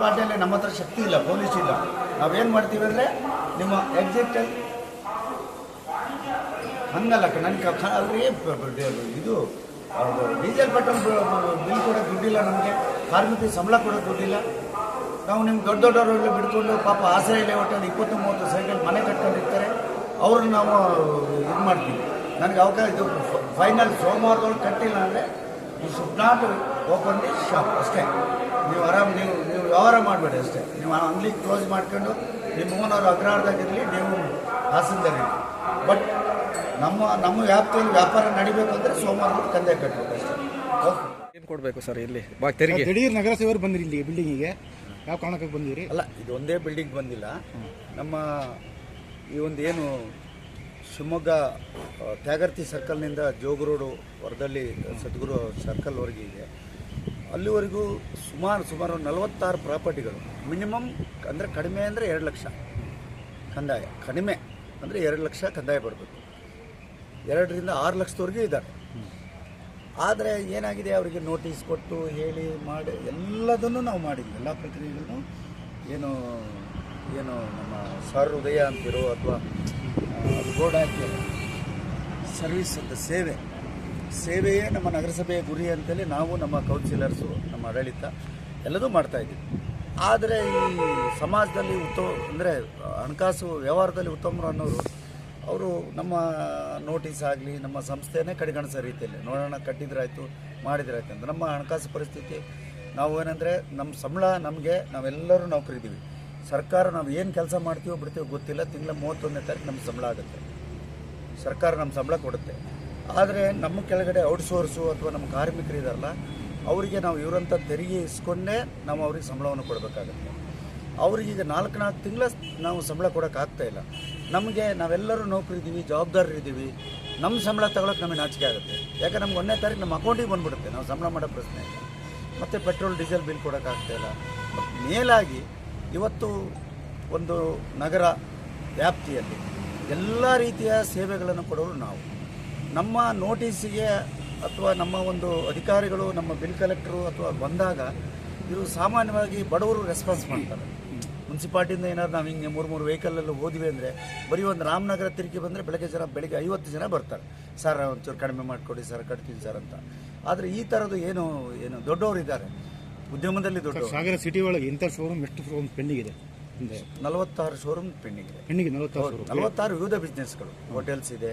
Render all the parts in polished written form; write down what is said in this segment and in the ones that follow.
ಮುನ್ಸಿಪಾಲ್ಟಿಯಲ್ಲಿ ನಮ್ಮ ಹತ್ರ ಶಕ್ತಿ ಇಲ್ಲ, ಪೊಲೀಸ್ ಇಲ್ಲ. ನಾವೇನು ಮಾಡ್ತೀವಿ ಅಂದರೆ ನಿಮ್ಮ ಎಕ್ಸಿಟಲ್ಲಿ ಹಂಗಲ್ಲ ನನಗೆ ಅಲ್ರಿ ಇದು ಡೀಸೆಲ್ ಪೆಟ್ರೋಲ್ ಬಿಲ್ ಕೊಡೋಕ್ಕೆ ದುಡ್ಡಿಲ್ಲ, ನಮಗೆ ಕಾರ್ಮಿಕರಿಗೆ ಸಂಬಳ ಕೊಡೋಕ್ಕೆ ದುಡ್ಡಿಲ್ಲ. ನಾವು ನಿಮ್ಗೆ ದೊಡ್ಡವರೆಲ್ಲ ಬಿಡ್ಕೊಂಡು ಪಾಪ ಆಶ್ರಯ ಲೇಔಟಲ್ಲಿ 20-30 ಸೈಕಲ್ ಮನೆ ಕಟ್ಕೊಂಡಿರ್ತಾರೆ, ಅವ್ರನ್ನ ನಾವು ಇದು ಮಾಡ್ತೀವಿ. ನನಗೆ ಅವಕಾಶ ಇದು ಫೈನಲ್ ಸೋಮವಾರದೊಳಗೆ ಕಟ್ಟಿಲ್ಲ ಅಂದರೆ you should not open the shop ಅಷ್ಟೇ. ನೀವು ಆರಾಮ್ ನೀವು ವ್ಯವಹಾರ ಮಾಡಬೇಡಿ ಅಷ್ಟೇ. ನೀವು ಅಂಗಡಿ ಕ್ಲೋಸ್ ಮಾಡ್ಕೊಂಡು ನಿಮ್ಮ ಓನರ್ ಅಗ್ರಹಾರದಾಗಿರಲಿ, ನೀವು ಹಾಸನದಾಗಿರಲಿ. ಬಟ್ ನಮ್ಮ ವ್ಯಾಪ್ತಿಯಲ್ಲಿ ವ್ಯಾಪಾರ ನಡಿಬೇಕು ಅಂದರೆ ಸೋಮವಾರ ಕಂದಾಯ ಕಟ್ಟಬೇಕು ಅಷ್ಟೇ. ಓಕೆ, ಏನು ಕೊಡಬೇಕು ಸರ್ ಇಲ್ಲಿ ತೆರಿಗೆ? ದಿಢೀರ್ ನಗರಸಭೆಯವರು ಬಂದಿರಿ ಇಲ್ಲಿ ಬಿಲ್ಡಿಂಗಿಗೆ, ಯಾವ ಕಾರಣಕ್ಕೆ ಬಂದಿರಿ? ಅಲ್ಲ, ಇದು ಒಂದೇ ಬಿಲ್ಡಿಂಗ್ ಬಂದಿಲ್ಲ. ನಮ್ಮ ಈ ಒಂದು ಏನು ಶಿವಮೊಗ್ಗ ತ್ಯಾಗರ್ತಿ ಸರ್ಕಲ್ನಿಂದ ಜೋಗರೋಡು ವರದಳ್ಳಿ ಸದ್ಗುರು ಸರ್ಕಲ್ವರೆಗೆ ಇದೆ. ಅಲ್ಲಿವರೆಗೂ ಸುಮಾರು 46 ಪ್ರಾಪರ್ಟಿಗಳು ಮಿನಿಮಮ್ ಅಂದರೆ ಕಡಿಮೆ ಅಂದರೆ 2 ಲಕ್ಷ ಕಂದಾಯ, ಕಡಿಮೆ ಅಂದರೆ 2 ಲಕ್ಷ ಕಂದಾಯ ಬರಬೇಕು. 2ರಿಂದ 6 ಲಕ್ಷದವರೆಗೂ ಇದ್ದಾರೆ. ಆದರೆ ಏನಾಗಿದೆ, ಅವರಿಗೆ ನೋಟಿಸ್ ಕೊಟ್ಟು ಹೇಳಿ ಮಾಡಿ ಎಲ್ಲದನ್ನು ನಾವು ಮಾಡಿದ್ವಿ. ಎಲ್ಲ ಪ್ರಕ್ರಿಯೆಗಳನ್ನು ಏನು ನಮ್ಮ ಸರ್ ಉದಯ ಅಂತಿರೋ ಅಥವಾ ಬೋರ್ಡ್ ಹಾಕಿ ಸರ್ವಿಸ್ ಅಂತ ಸೇವೆಯೇ ನಮ್ಮ ನಗರಸಭೆಯ ಗುರಿ ಅಂತೇಳಿ ನಾವು ನಮ್ಮ ಕೌನ್ಸಿಲರ್ಸು, ನಮ್ಮ ಆಡಳಿತ ಎಲ್ಲದೂ ಮಾಡ್ತಾಯಿದ್ದೀವಿ. ಆದರೆ ಈ ಸಮಾಜದಲ್ಲಿ ಅಂದರೆ ಹಣಕಾಸು ವ್ಯವಹಾರದಲ್ಲಿ ಉತ್ತಮರು ಅನ್ನೋರು ಅವರು ನಮ್ಮ ನೋಟಿಸ್ ಆಗಲಿ ನಮ್ಮ ಸಂಸ್ಥೆನೇ ಕಡೆಗಣಿಸೋ ರೀತಿಯಲ್ಲಿ ನೋಡೋಣ, ಕಟ್ಟಿದ್ರಾಯ್ತು ಮಾಡಿದ್ರಾಯ್ತು ಅಂತ. ನಮ್ಮ ಹಣಕಾಸು ಪರಿಸ್ಥಿತಿ ನಾವು ಏನಂದರೆ ನಮ್ಮ ಸಂಬಳ ನಮಗೆ ನಾವೆಲ್ಲರೂ ನೌಕರಿದ್ದೀವಿ. ಸರ್ಕಾರ ನಾವು ಏನು ಕೆಲಸ ಮಾಡ್ತೀವೋ ಬಿಡ್ತೀವೋ ಗೊತ್ತಿಲ್ಲ, ತಿಂಗಳ 31ನೇ ತಾರೀಕು ನಮ್ಗೆ ಸಂಬಳ ಆಗುತ್ತೆ, ಸರ್ಕಾರ ನಮ್ಮ ಸಂಬಳ ಕೊಡುತ್ತೆ. ಆದರೆ ನಮ್ಮ ಕೆಳಗಡೆ ಔಟ್ಸೋರ್ಸು ಅಥವಾ ನಮ್ಮ ಕಾರ್ಮಿಕರು ಇದಾರಲ್ಲ, ಅವರಿಗೆ ನಾವು ಇವರಂಥ ತೆರಿಗೆ ಇಸ್ಕೊಂಡೇ ನಾವು ಅವ್ರಿಗೆ ಸಂಬಳವನ್ನು ಕೊಡಬೇಕಾಗತ್ತೆ. ಅವ್ರಿಗೀಗ 4 ತಿಂಗಳ ನಾವು ಸಂಬಳ ಕೊಡೋಕ್ಕಾಗ್ತಾಯಿಲ್ಲ. ನಮಗೆ ನಾವೆಲ್ಲರೂ ನೌಕರಿದ್ದೀವಿ, ಜವಾಬ್ದಾರರಿದ್ದೀವಿ, ನಮ್ಮ ಸಂಬಳ ತಗೊಳಕ್ಕೆ ನಮಗೆ ನಾಚಿಕೆ ಆಗುತ್ತೆ. ಯಾಕೆ ನಮ್ಗೆ 1ನೇ ತಾರೀಕು ನಮ್ಮ ಅಕೌಂಟಿಗೆ ಬಂದುಬಿಡುತ್ತೆ, ನಾವು ಸಂಬಳ ಮಾಡೋ ಪ್ರಶ್ನೆ ಇಲ್ಲ. ಮತ್ತು ಪೆಟ್ರೋಲ್ ಡೀಸೆಲ್ ಬಿಲ್ ಕೊಡೋಕ್ಕಾಗ್ತಾಯಿಲ್ಲ. ಮೇಲಾಗಿ ಇವತ್ತು ಒಂದು ನಗರ ವ್ಯಾಪ್ತಿಯಲ್ಲಿ ಎಲ್ಲ ರೀತಿಯ ಸೇವೆಗಳನ್ನು ಕೊಡೋರು ನಾವು. ನಮ್ಮ ನೋಟಿಸಿಗೆ ಅಥವಾ ನಮ್ಮ ಒಂದು ಅಧಿಕಾರಿಗಳು, ನಮ್ಮ ಬಿಲ್ ಕಲೆಕ್ಟರು ಅಥವಾ ಬಂದಾಗ ಇವರು ಸಾಮಾನ್ಯವಾಗಿ ಬಡವರು ರೆಸ್ಪಾನ್ಸ್ ಮಾಡ್ತಾರೆ. ಮುನ್ಸಿಪಾಲ್ಟಿಯಿಂದ ಏನಾದ್ರು ನಾವು ಹಿಂಗೆ 3 ವೆಹಿಕಲಲ್ಲಿ ಹೋದ್ವಿ ಅಂದರೆ ಬರೀ ಒಂದು ರಾಮನಗರ ತಿರುಗಿ ಬಂದರೆ ಬೆಳಗ್ಗೆ 50 ಜನ ಬರ್ತಾರೆ, ಸರ್ ಒಂಚೂರು ಕಡಿಮೆ ಮಾಡಿಕೊಡಿ ಸರ್, ಕಟ್ತೀನಿ ಸರ್ ಅಂತ. ಆದರೆ ಈ ಥರದ್ದು ಏನು ದೊಡ್ಡವರು ಇದ್ದಾರೆ ಉದ್ಯಮದಲ್ಲಿ, ದೊಡ್ಡ ಸಾಗರ ಸಿಟಿ ಒಳಗೆ ಇಂಥ ಶೋರೂಮ್ ಎಷ್ಟು ಶೋರೂಮ್ ಪೆಂಡಿಂಗ್ ಇದೆ? 46 ಶೋರೂಮ್ ಪೆಂಡಿಂಗ್ ಇದೆ. 46 ವಿವಿಧ ಬಿಸ್ನೆಸ್ಗಳು, ಹೋಟೆಲ್ಸ್ ಇದೆ,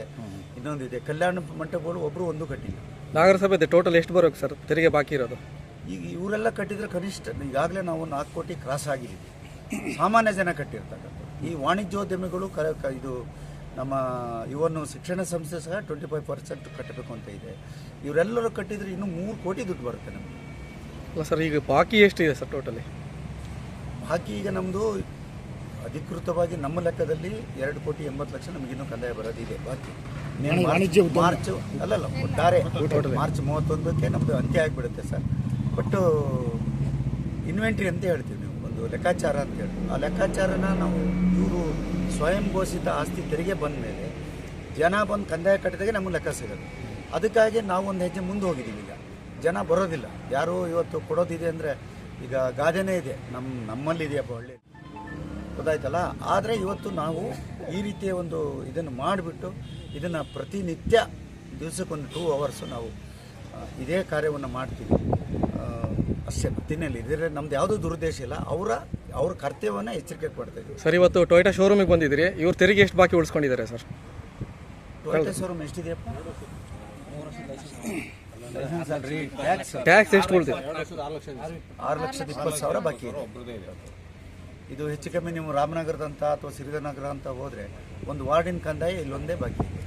ಇನ್ನೊಂದಿದೆ, ಕಲ್ಯಾಣ ಮಂಟಪಗಳು ಒಬ್ಬರು ಒಂದು ಕಟ್ಟಿಲ್ಲ. ನಗರಸಭೆ ಟೋಟಲ್ ಎಷ್ಟು ಬರೋಕೆ ಸರ್ ತೆರಿಗೆ ಬಾಕಿ ಇರೋದು? ಈಗ ಇವರೆಲ್ಲ ಕಟ್ಟಿದ್ರೆ ಕನಿಷ್ಠ ಈಗಾಗಲೇ ನಾವು 4 ಕೋಟಿ ಕ್ರಾಸ್ ಆಗಿದ್ದೀವಿ. ಸಾಮಾನ್ಯ ಜನ ಕಟ್ಟಿರ್ತಕ್ಕಂಥ ಈ ವಾಣಿಜ್ಯೋದ್ಯಮಿಗಳು ಇದು ನಮ್ಮ ಇವನ್ನು ಶಿಕ್ಷಣ ಸಂಸ್ಥೆ ಸಹ 25% ಕಟ್ಟಬೇಕು ಅಂತ ಇದೆ. ಇವರೆಲ್ಲರೂ ಕಟ್ಟಿದರೆ ಇನ್ನೂ 3 ಕೋಟಿ ದುಡ್ಡು ಬರುತ್ತೆ ನಮಗೆ. ಅಲ್ಲ ಸರ್, ಈಗ ಬಾಕಿ ಎಷ್ಟಿದೆ ಸರ್ ಟೋಟಲಿ? ಬಾಕಿ ಈಗ ನಮ್ಮದು ಅಧಿಕೃತವಾಗಿ ನಮ್ಮ ಲೆಕ್ಕದಲ್ಲಿ 2,80,00,000 ನಮಗಿನ್ನೂ ಕಂದಾಯ ಬರೋದಿದೆ ಬಾಕಿ. ಮಾರ್ಚ್ ಅಲ್ಲಲ್ಲ ಒಟ್ಟಾರೆ ಮಾರ್ಚ್ 31ಕ್ಕೆ ನಮ್ಮದು ಅಂತ್ಯ ಆಗಿಬಿಡುತ್ತೆ ಸರ್. ಬಟ್ ಇನ್ವೆಂಟ್ರಿ ಅಂತ ಹೇಳ್ತೀವಿ, ನೀವು ಒಂದು ಲೆಕ್ಕಾಚಾರ ಅಂತ ಹೇಳಿ, ಆ ಲೆಕ್ಕಾಚಾರನ ನಾವು ಇವರು ಸ್ವಯಂ ಘೋಷಿತ ಆಸ್ತಿ ತೆರಿಗೆ ಬಂದ ಮೇಲೆ ಜನ ಬಂದು ಕಂದಾಯ ಕಟ್ಟಿದಾಗೆ ನಮಗೆ ಲೆಕ್ಕ ಸಿಗೋದು. ಅದಕ್ಕಾಗಿ ನಾವು ಒಂದು ಹೆಜ್ಜೆ ಮುಂದೆ ಹೋಗಿದ್ದೀವಿ. ಈಗ ಜನ ಬರೋದಿಲ್ಲ, ಯಾರು ಇವತ್ತು ಕೊಡೋದಿದೆ ಅಂದರೆ ಈಗ ಗಾದೆನೇ ಇದೆ, ನಮ್ಮಲ್ಲಿದೆಯಪ್ಪ ಹಳ್ಳಿ, ಗೊತ್ತಾಯ್ತಲ್ಲ. ಆದರೆ ಇವತ್ತು ನಾವು ಈ ರೀತಿಯ ಒಂದು ಇದನ್ನು ಮಾಡಿಬಿಟ್ಟು ಇದನ್ನು ಪ್ರತಿನಿತ್ಯ ದಿವಸಕ್ಕೊಂದು 2 ಅವರ್ಸು ನಾವು ಇದೇ ಕಾರ್ಯವನ್ನು ಮಾಡ್ತೀವಿ ಅಷ್ಟೇ. ತಿನ್ನಲ್ಲಿ ಇದ್ರೆ ನಮ್ದು ಯಾವುದೂ ದುರುದ್ದೇಶ ಇಲ್ಲ, ಅವ್ರ ಕರ್ತವ್ಯವನ್ನು ಎಚ್ಚರಿಕೆ ಕೊಡ್ತಾ ಇದ್ದೀವಿ. ಸರ್, ಇವತ್ತು ಟೊಯೋಟಾ ಶೋರೂಮಿಗೆ ಬಂದಿದ್ದೀರಿ, ಇವ್ರು ತೆರಿಗೆ ಎಷ್ಟು ಬಾಕಿ ಉಳಿಸ್ಕೊಂಡಿದ್ದಾರೆ ಸರ್? ಟೊಯೋಟಾ ಶೋರೂಮ್ ಎಷ್ಟಿದೆಯಪ್ಪ? ಟ್ಯಾಕ್ಸ್ ಎಷ್ಟು ಉಳಿದಿದೆ? 6,20,000 ಬಾಕಿ ಇದೆ. ಇದು ಹೆಚ್ಚು ಕಮ್ಮಿ ನೀವು ರಾಮನಗರದಂತ ಅಥವಾ ಸಿರಿಗನಗರ ಅಂತ ಹೋದರೆ ಒಂದು ವಾರ್ಡಿನ ಕಂದಾಯ ಇಲ್ಲೊಂದೇ ಬಾಕಿ ಇದೆ.